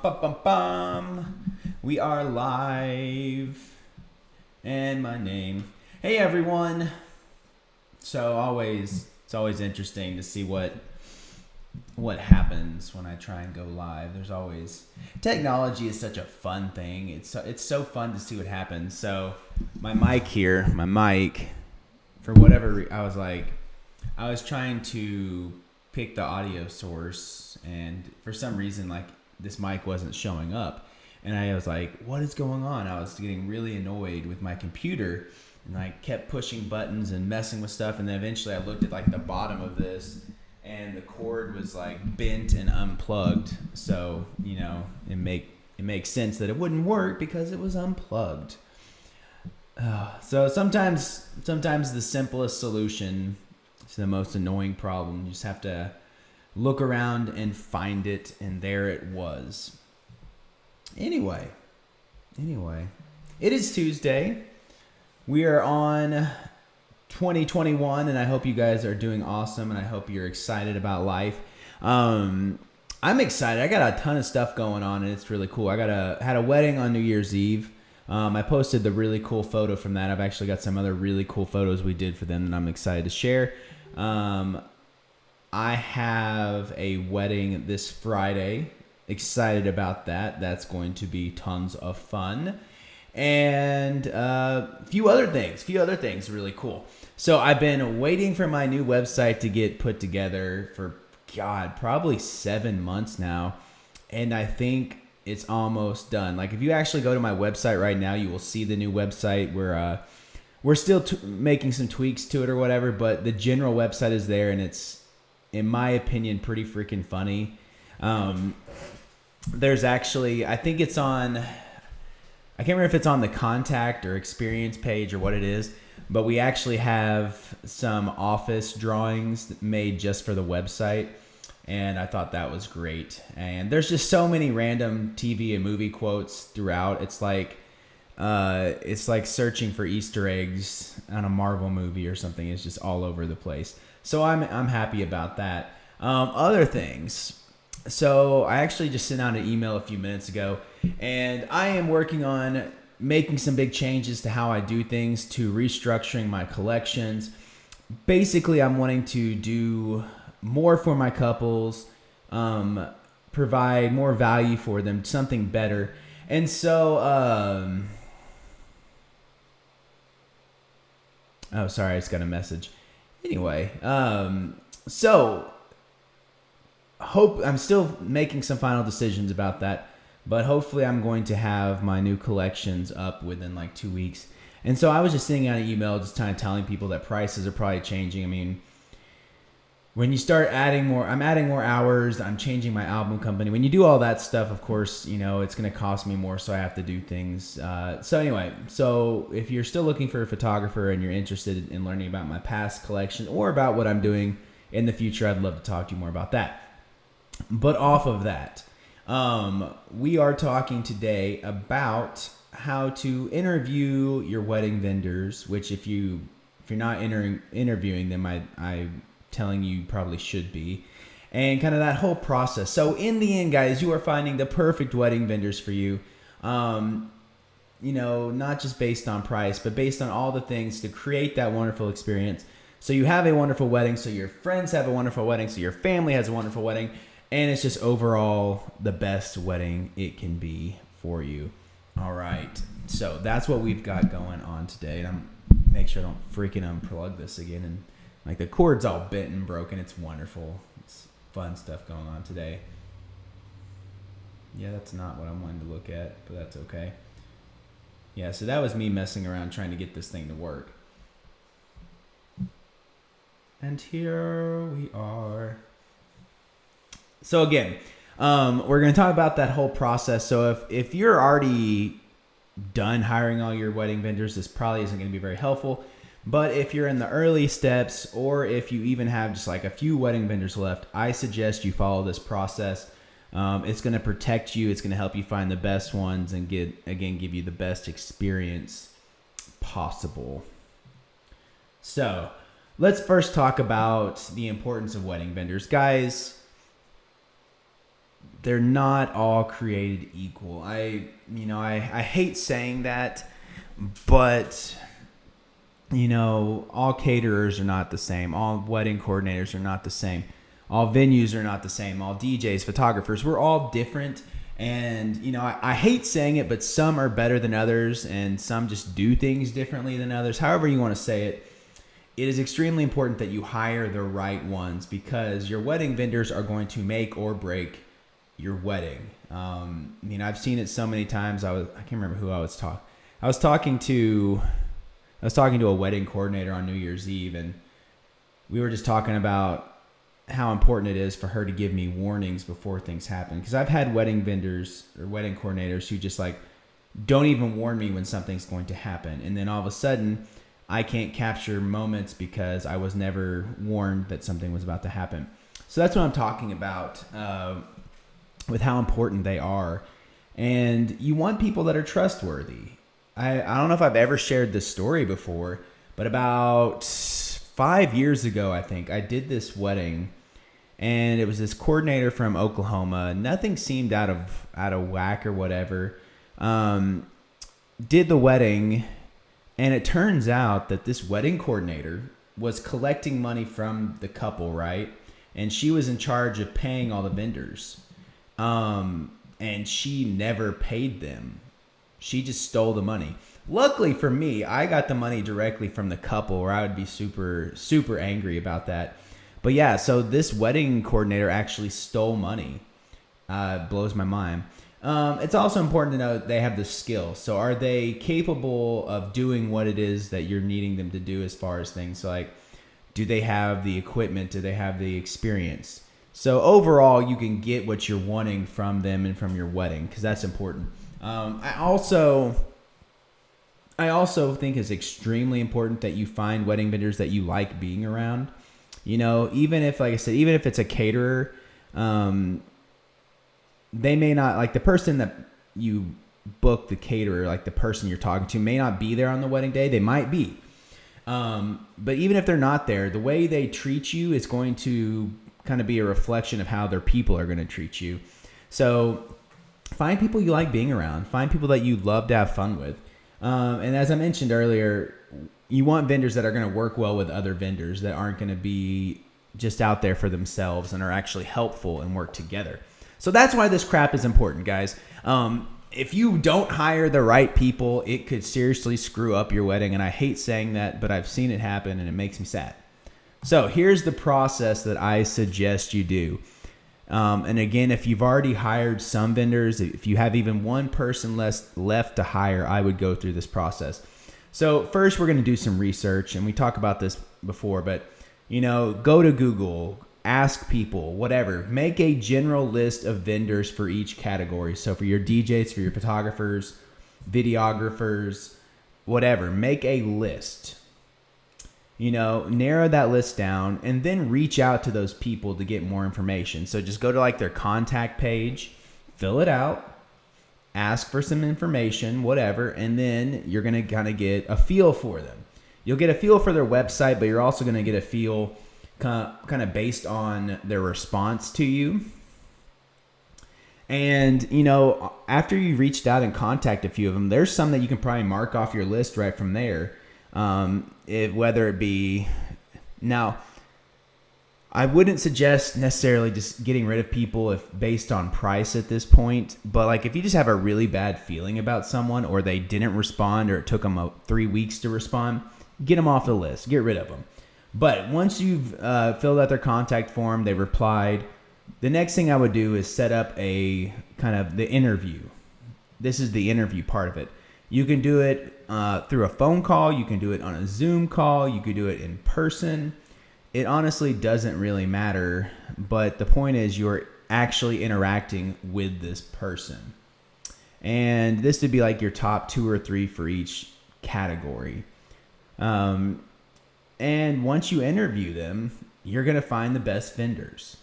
Bum. We are live. And my name. Hey everyone. It's always interesting to see what happens when I try and go live. There's always technology is such a fun thing. It's so fun to see what happens. So my mic for whatever I was trying to pick the audio source, and for some reason this mic wasn't showing up, and I was like, what is going on? I was getting really annoyed with my computer, and I kept pushing buttons and messing with stuff, and then eventually I looked at the bottom of this, and the cord was bent and unplugged. So it makes sense that it wouldn't work because it was unplugged. So sometimes the simplest solution to the most annoying problem, you just have to look around and find it, and there it was. Anyway, it is Tuesday. We are on 2021, and I hope you guys are doing awesome, and I hope you're excited about life. I'm excited. I got a ton of stuff going on, and it's really cool. I had a wedding on New Year's Eve. I posted the really cool photo from that. I've actually got some other really cool photos we did for them that I'm excited to share. I have a wedding this Friday. Excited about that. That's going to be tons of fun. And a few other things really cool. So I've been waiting for my new website to get put together for, probably 7 months now. And I think it's almost done. If you actually go to my website right now, you will see the new website. We're still making some tweaks to it or whatever, but the general website is there, and it's, in my opinion, pretty freaking funny. There's actually, I think it's on, I can't remember if it's on the contact or experience page or what it is, but we actually have some office drawings made just for the website, and I thought that was great. And there's just so many random TV and movie quotes throughout. It's like searching for Easter eggs on a Marvel movie or something. It's just all over the place. So I'm happy about that. Other things. So I actually just sent out an email a few minutes ago, and I am working on making some big changes to how I do things, to restructuring my collections. Basically, I'm wanting to do more for my couples, provide more value for them, something better. And so, oh, sorry, I just got a message. Anyway, so I'm still making some final decisions about that, but hopefully I'm going to have my new collections up within 2 weeks. And so I was just sending out an email just kind of telling people that prices are probably changing. I mean, when you start I'm adding more hours, I'm changing my album company. When you do all that stuff, of course, it's going to cost me more, so I have to do things. So if you're still looking for a photographer and you're interested in learning about my past collection or about what I'm doing in the future, I'd love to talk to you more about that. But off of that, we are talking today about how to interview your wedding vendors, which if you're not interviewing them, I'm telling you probably should be, and kind of that whole process. So in the end, guys, you are finding the perfect wedding vendors for you. Not just based on price, but based on all the things to create that wonderful experience. So you have a wonderful wedding, so your friends have a wonderful wedding, so your family has a wonderful wedding, and it's just overall the best wedding it can be for you. All right, so that's what we've got going on today. And I'm make sure I don't freaking unplug this again, and the cord's all bent and broken. It's wonderful. It's fun stuff going on today. Yeah, that's not what I wanted to look at, but that's okay. Yeah, so that was me messing around trying to get this thing to work. And here we are. So again, we're going to talk about that whole process. So if you're already done hiring all your wedding vendors, this probably isn't going to be very helpful. But if you're in the early steps, or if you even have just a few wedding vendors left, I suggest you follow this process. It's going to protect you. It's going to help you find the best ones and give you the best experience possible. So let's first talk about the importance of wedding vendors. Guys, they're not all created equal. I hate saying that, but all caterers are not the same. All wedding coordinators are not the same. All venues are not the same. All DJs, photographers, we're all different. And, I hate saying it, but some are better than others and some just do things differently than others. However you want to say it, it is extremely important that you hire the right ones because your wedding vendors are going to make or break your wedding. I've seen it so many times. I can't remember who I was talking. I was talking to a wedding coordinator on New Year's Eve, and we were just talking about how important it is for her to give me warnings before things happen. Because I've had wedding vendors or wedding coordinators who just don't even warn me when something's going to happen. And then all of a sudden I can't capture moments because I was never warned that something was about to happen. So that's what I'm talking about with how important they are. And you want people that are trustworthy. I don't know if I've ever shared this story before, but about 5 years ago, I think, I did this wedding, and it was this coordinator from Oklahoma. Nothing seemed out of whack or whatever. Did the wedding, and it turns out that this wedding coordinator was collecting money from the couple, right? And she was in charge of paying all the vendors. And she never paid them. She just stole the money. Luckily for me, I got the money directly from the couple, or I would be super, super angry about that. But yeah, so this wedding coordinator actually stole money. Blows my mind. It's also important to know that they have the skill. So are they capable of doing what it is that you're needing them to do as far as things like, do they have the equipment? Do they have the experience? So overall, you can get what you're wanting from them and from your wedding, because that's important. I also think it's extremely important that you find wedding vendors that you like being around. Even if, like I said, even if it's a caterer, they may not, like the person that you book, the caterer, like the person you're talking to may not be there on the wedding day. They might be. But even if they're not there, the way they treat you is going to kind of be a reflection of how their people are going to treat you. So find people you like being around. Find people that you love to have fun with. And as I mentioned earlier, you want vendors that are going to work well with other vendors, that aren't going to be just out there for themselves and are actually helpful and work together. So that's why this crap is important, guys. If you don't hire the right people, it could seriously screw up your wedding. And I hate saying that, but I've seen it happen and it makes me sad. So here's the process that I suggest you do. And again, if you've already hired some vendors, if you have even one person left to hire, I would go through this process. So first, we're going to do some research, and we talked about this before, but go to Google, ask people, whatever. Make a general list of vendors for each category. So for your DJs, for your photographers, videographers, whatever, make a list. Narrow that list down and then reach out to those people to get more information. So just go to their contact page, fill it out, ask for some information, whatever, and then you're going to kind of get a feel for them. You'll get a feel for their website, but you're also going to get a feel kind of based on their response to you. And, after you reached out and contacted a few of them, there's some that you can probably mark off your list right from there. Whether it be now, I wouldn't suggest necessarily just getting rid of people if based on price at this point. But if you just have a really bad feeling about someone, or they didn't respond, or it took them 3 weeks to respond, get them off the list, get rid of them. But once you've filled out their contact form, they replied, the next thing I would do is set up a kind of the interview. This is the interview part of it. You can do it through a phone call. You can do it on a Zoom call. You could do it in person. It honestly doesn't really matter. But the point is you're actually interacting with this person. And this would be your top 2 or 3 for each category. And once you interview them, you're going to find the best vendors.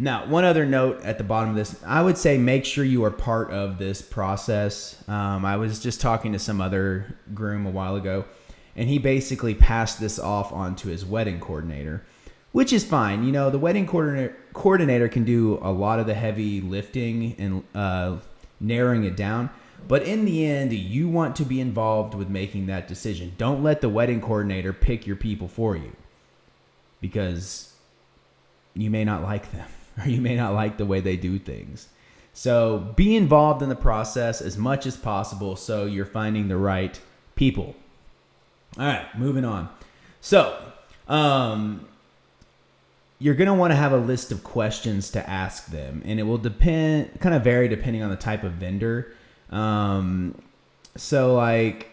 Now, one other note at the bottom of this, I would say make sure you are part of this process. I was just talking to some other groom a while ago, and he basically passed this off onto his wedding coordinator, which is fine. You know, the wedding coordinator can do a lot of the heavy lifting and narrowing it down. But in the end, you want to be involved with making that decision. Don't let the wedding coordinator pick your people for you, because you may not like them or you may not like the way they do things. So be involved in the process as much as possible so you're finding the right people. All right, moving on. So you're going to want to have a list of questions to ask them, and it will kind of vary depending on the type of vendor. So like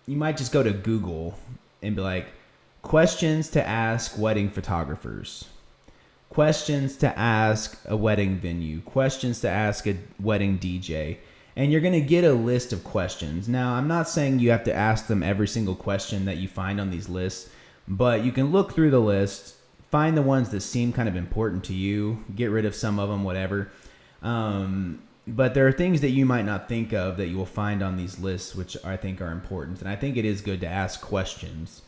you might just go to Google and be like, questions to ask wedding photographers, questions to ask a wedding venue, questions to ask a wedding DJ. And you're going to get a list of questions. Now, I'm not saying you have to ask them every single question that you find on these lists, but you can look through the list, find the ones that seem kind of important to you, get rid of some of them, whatever. But there are things that you might not think of that you will find on these lists, which I think are important. And I think it is good to ask questions.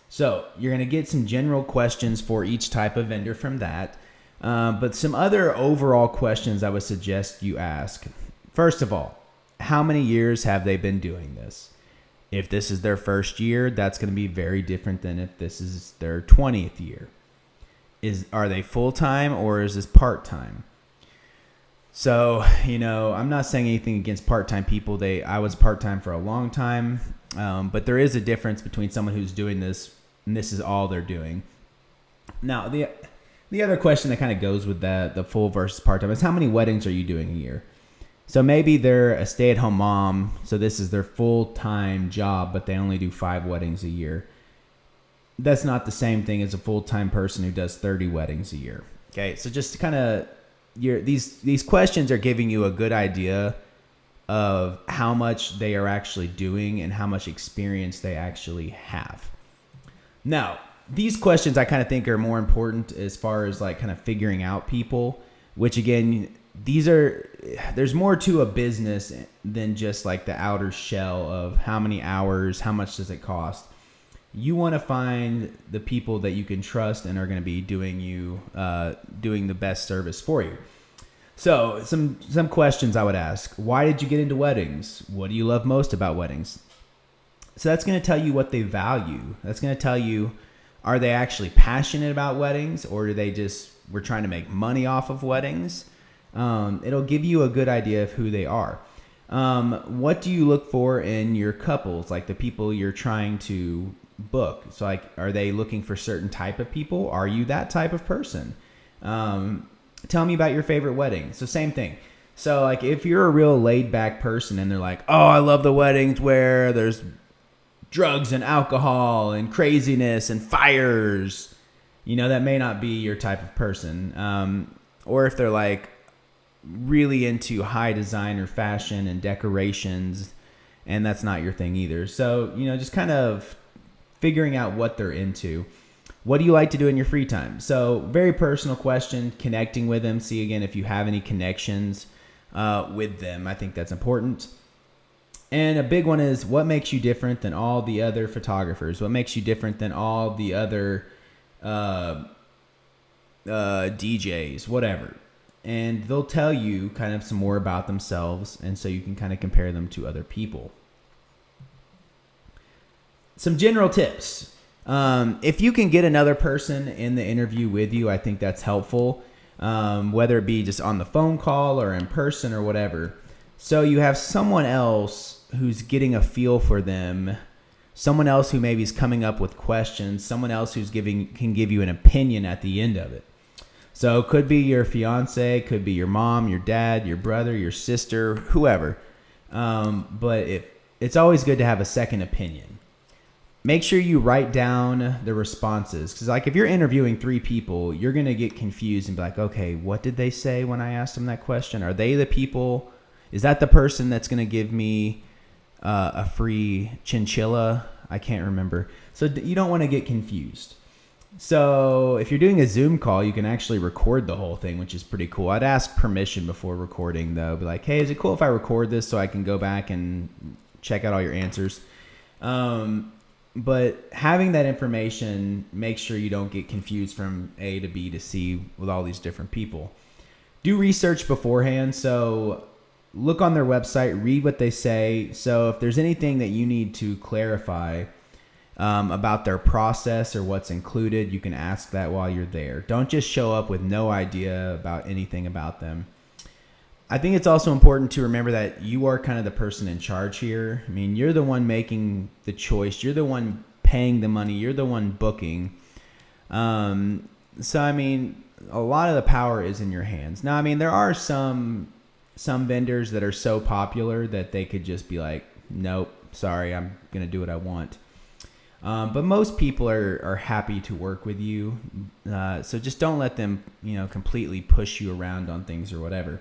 So you're going to get some general questions for each type of vendor from that. But some other overall questions I would suggest you ask. First of all, how many years have they been doing this? If this is their first year, that's going to be very different than if this is their 20th year. Are they full-time or is this part-time? So, you know, I'm not saying anything against part-time people. I was part-time for a long time, but there is a difference between someone who's doing this and this is all they're doing. Now, the other question that kind of goes with that, the full versus part-time, is how many weddings are you doing a year? So maybe they're a stay-at-home mom, so this is their full-time job, but they only do 5 weddings a year. That's not the same thing as a full-time person who does 30 weddings a year. Okay, so just kind of these questions are giving you a good idea of how much they are actually doing and how much experience they actually have. Now, these questions I kind of think are more important as far as like kind of figuring out people, which again, there's more to a business than just like the outer shell of how many hours, how much does it cost. You want to find the people that you can trust and are going to be doing the best service for you. So some questions I would ask. Why did you get into weddings? What do you love most about weddings? So that's going to tell you what they value. That's going to tell you, are they actually passionate about weddings, or do they we're trying to make money off of weddings? It'll give you a good idea of who they are. What do you look for in your couples, like the people you're trying to book? So like, are they looking for certain type of people? Are you that type of person? Tell me about your favorite wedding. So same thing. So like if you're a real laid back person and they're like, oh, I love the weddings where there's drugs and alcohol and craziness and fires, you know, that may not be your type of person. Or if they're like really into high designer fashion and decorations, and that's not your thing either. So, you know, just kind of figuring out what they're into. What do you like to do in your free time? So very personal question, connecting with them. See again, if you have any connections with them. I think that's important. And a big one is, what makes you different than all the other photographers? What makes you different than all the other DJs, whatever. And they'll tell you kind of some more about themselves, and so you can kind of compare them to other people. Some general tips. If you can get another person in the interview with you, I think that's helpful, whether it be just on the phone call or in person or whatever. So you have someone else who's getting a feel for them, someone else who maybe is coming up with questions, someone else who's can give you an opinion at the end of it. So it could be your fiance, could be your mom, your dad, your brother, your sister, whoever. But it's always good to have a second opinion. Make sure you write down the responses. Because like if you're interviewing 3 people, you're going to get confused and be like, okay, what did they say when I asked them that question? Are they the people? Is that the person that's going to give me a free chinchilla? I can't remember. So you don't want to get confused. So if you're doing a Zoom call, you can actually record the whole thing, which is pretty cool. I'd ask permission before recording, though. Be like, hey, is it cool if I record this so I can go back and check out all your answers? but having that information, make sure you don't get confused from A to B to C with all these different people. Do research beforehand. So look on their website, read what they say. So if there's anything that you need to clarify about their process or what's included, you can ask that while you're there. Don't just show up with no idea about anything about them. I think it's also important to remember that you are kind of the person in charge here. I mean, you're the one making the choice. You're the one paying the money. You're the one booking. So, I mean, a lot of the power is in your hands. Now, I mean, there are some vendors that are so popular that they could just be like, nope, sorry, I'm going to do what I want. But most people are happy to work with you. So just don't let them, completely push you around on things or whatever.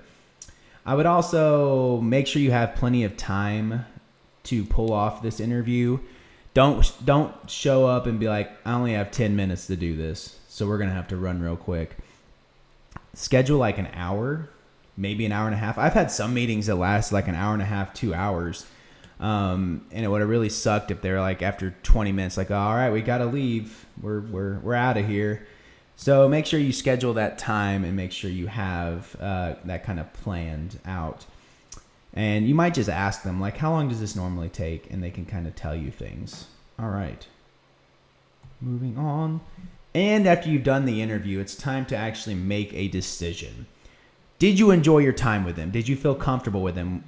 I would also make sure you have plenty of time to pull off this interview. Don't show up and be like, I only have 10 minutes to do this, so we're going to have to run real quick. Schedule like an hour, maybe an hour and a half. I've had some meetings that last like an hour and a half, 2 hours. And it would have really sucked if they were like after 20 minutes, like, all right, we got to leave. We're out of here. So make sure you schedule that time and make sure you have that kind of planned out. And you might just ask them, like, how long does this normally take? And they can kind of tell you things. All right. Moving on. And after you've done the interview, it's time to actually make a decision. Did you enjoy your time with them? Did you feel comfortable with them?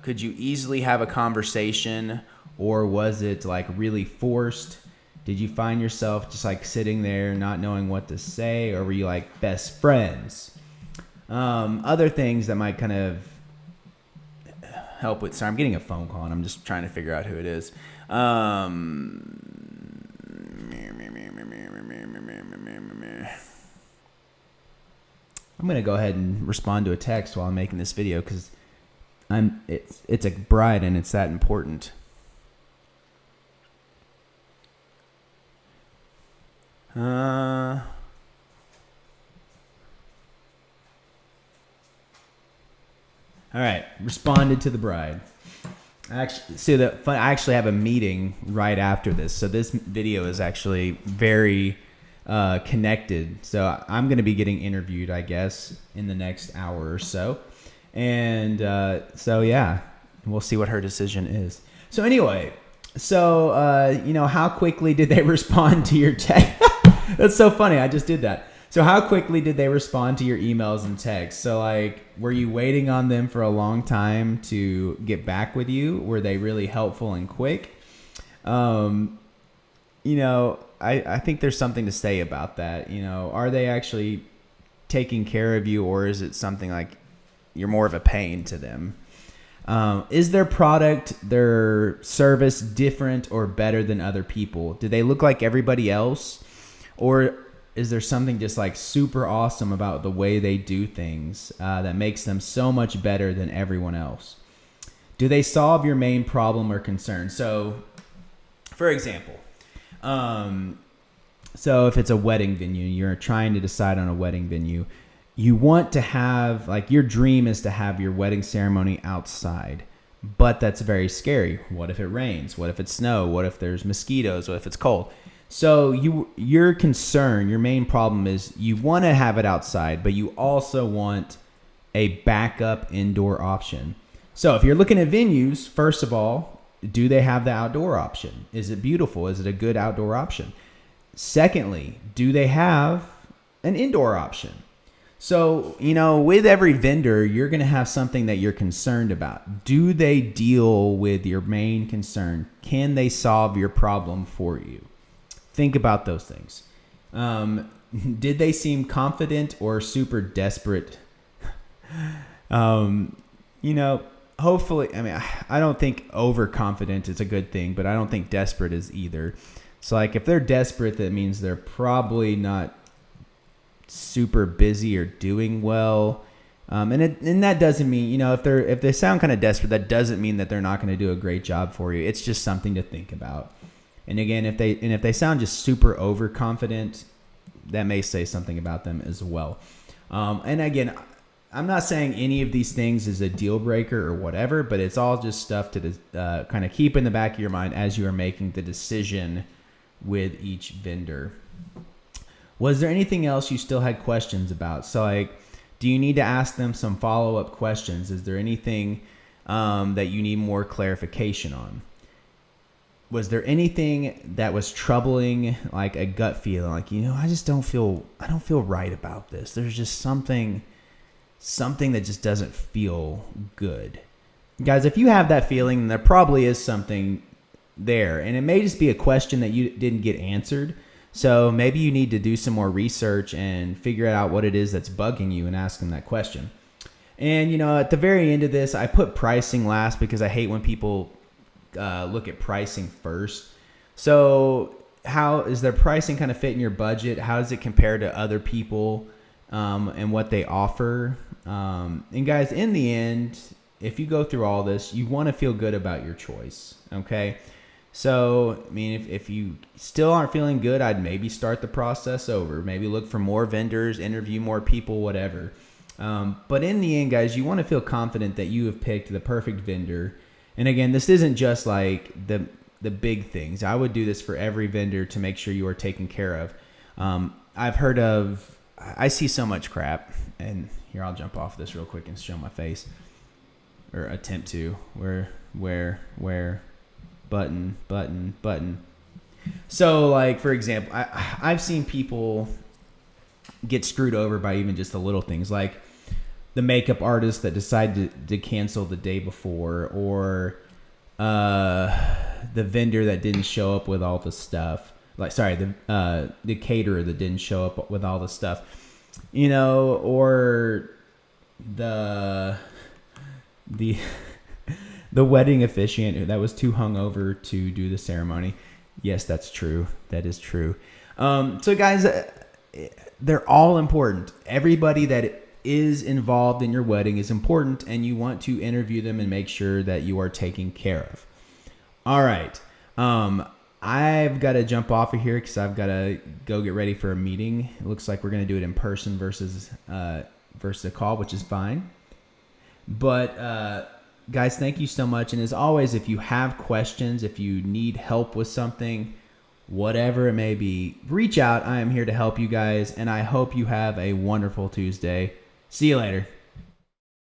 Could you easily have a conversation, or was it like really forced? Did you find yourself just like sitting there not knowing what to say, or were you like best friends? Other things that might kind of help with. Sorry, I'm getting a phone call and I'm just trying to figure out who it is. I'm gonna go ahead and respond to a text while I'm making this video because it's a bride and it's that important. All right, responded to the bride. I actually have a meeting right after this, so this video is actually very connected. So I'm going to be getting interviewed, I guess, in the next hour or so, and so yeah, we'll see what her decision is. So anyway, how quickly did they respond to your text? That's so funny. I just did that. So how quickly did they respond to your emails and texts? So like, were you waiting on them for a long time to get back with you? Were they really helpful and quick? I think there's something to say about that. Are they actually taking care of you, or is it something like you're more of a pain to them? Is their product, their service different or better than other people? Do they look like everybody else? Or is there something just like super awesome about the way they do things that makes them so much better than everyone else? Do they solve your main problem or concern? So, for example, so if it's a wedding venue, you're trying to decide on a wedding venue, you want to have, like, your dream is to have your wedding ceremony outside, but that's very scary. What if it rains? What if it's snow? What if there's mosquitoes? What if it's cold? So your concern, your main problem is you want to have it outside, but you also want a backup indoor option. So if you're looking at venues, first of all, do they have the outdoor option? Is it beautiful? Is it a good outdoor option? Secondly, do they have an indoor option? So, with every vendor, you're going to have something that you're concerned about. Do they deal with your main concern? Can they solve your problem for you? Think about those things. Did they seem confident or super desperate? Hopefully, I don't think overconfident is a good thing, but I don't think desperate is either. So like if they're desperate, that means they're probably not super busy or doing well. And that doesn't mean, if they sound kind of desperate, that doesn't mean that they're not going to do a great job for you. It's just something to think about. And again, if they sound just super overconfident, that may say something about them as well. And again, I'm not saying any of these things is a deal breaker or whatever, but it's all just stuff to kind of keep in the back of your mind as you are making the decision with each vendor. Was there anything else you still had questions about? So like, do you need to ask them some follow-up questions? Is there anything that you need more clarification on? Was there anything that was troubling, like a gut feeling, like, I don't feel right about this. There's just something that just doesn't feel good. Guys, if you have that feeling, then there probably is something there, and it may just be a question that you didn't get answered. So maybe you need to do some more research and figure out what it is that's bugging you and ask them that question. And, at the very end of this, I put pricing last because I hate when people look at pricing first. So how is their pricing kind of fit in your budget? How does it compare to other people and what they offer? And guys, in the end, if you go through all this, you want to feel good about your choice. Okay. So, I mean, if you still aren't feeling good, I'd maybe start the process over. Maybe look for more vendors, interview more people, whatever. But in the end, guys, you want to feel confident that you have picked the perfect vendor. And again, this isn't just like the big things. I would do this for every vendor to make sure you are taken care of. I see so much crap. And here, I'll jump off this real quick and show my face. Or attempt to. Where, button. So, like, for example, I've seen people get screwed over by even just the little things, like the makeup artist that decided to cancel the day before, or the vendor that didn't show up with all the stuff. The caterer that didn't show up with all the stuff, or the wedding officiant that was too hungover to do the ceremony. Yes, that's true. That is true. So guys, they're all important. Everybody that is involved in your wedding is important, and you want to interview them and make sure that you are taken care of. All right. I've got to jump off of here because I've got to go get ready for a meeting. It looks like we're going to do it in person versus a call, which is fine. But guys, thank you so much. And as always, if you have questions, if you need help with something, whatever it may be, reach out. I am here to help you guys, and I hope you have a wonderful Tuesday. See you later.